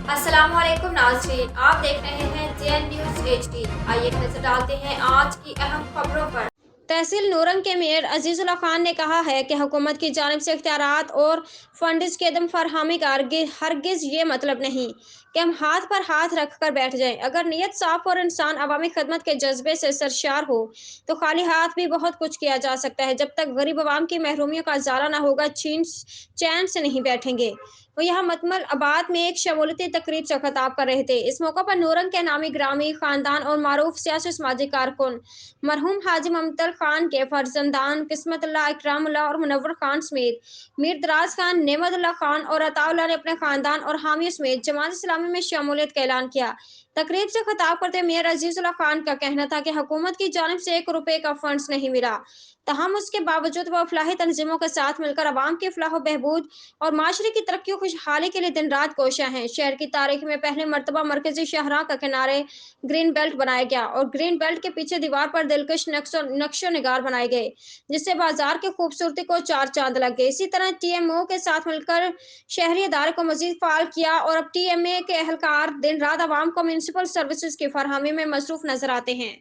अस्सलाम वालेकुम नाज़रीन, आप देख रहे हैं जेएन न्यूज़ एचडी। आइए नजर डालते हैं आज की अहम खबरों पर। तहसील नूरंग के मेयर अजीजुल्लाह खान ने कहा है कि हुकूमत की जानिब से इख्तियारात और फंड्स की अदम फरहमी का हरगिज़ ये मतलब नहीं कि हम हाथ पर हाथ रख कर बैठ जाएं। अगर नीयत साफ और इंसान अवामी खदमत के जज्बे से सरशार हो तो खाली हाथ भी बहुत कुछ किया जा सकता है। जब तक गरीब आवाम की महरूमियों का इजाला ना होगा, चैन से नहीं बैठेंगे। वो यहाँ मतमल आबाद में एक शमूलती तकरीब से खिताब कर रहे थे। इस मौका पर नूरंग के नामी ग्रामी खानदान और मारूफ सियासी समाजी कारकुन मरहूम हाजी ममतल खान के फर्जंदान किस्मतुल्लाह, इकरामुल्लाह और मुनव्वर खान समेत मीर दराज खान, नेमतुल्लाह खान और अताउल्लाह ने अपने खानदान और हामियों समेत जमात इस्लामी में शमूलियत का ऐलान किया। तकरीब से खिताब करते मेयर अजीजुल्लाह खान का कहना था कि हुकूमत की जानिब से 1 रुपए का फंड्स नहीं मिला, तहम उसके बावजूद वो फलाही तंजीमों के साथ मिलकर अवाम की फलाह बहबूद और माशरे की तरक्की और खुशहाली के लिए दिन रात कोशा हैं। शहर की तारीख में पहले मरतबा मरकजी शाहराह का किनारे ग्रीन बेल्ट बनाया गया और ग्रीन बेल्ट के पीछे दीवार पर दिलकश नक्शो निगार बनाए गए, जिससे बाजार की खूबसूरती को चार चांद लग गए। इसी तरह टीएमओ के साथ मिलकर शहरी इदारे को मजीद फाल किया और अब टीएमए के एहलकार दिन रात आवाम को म्यूनसिपल सर्विसेज की फरहमी में मसरूफ नजर आते हैं।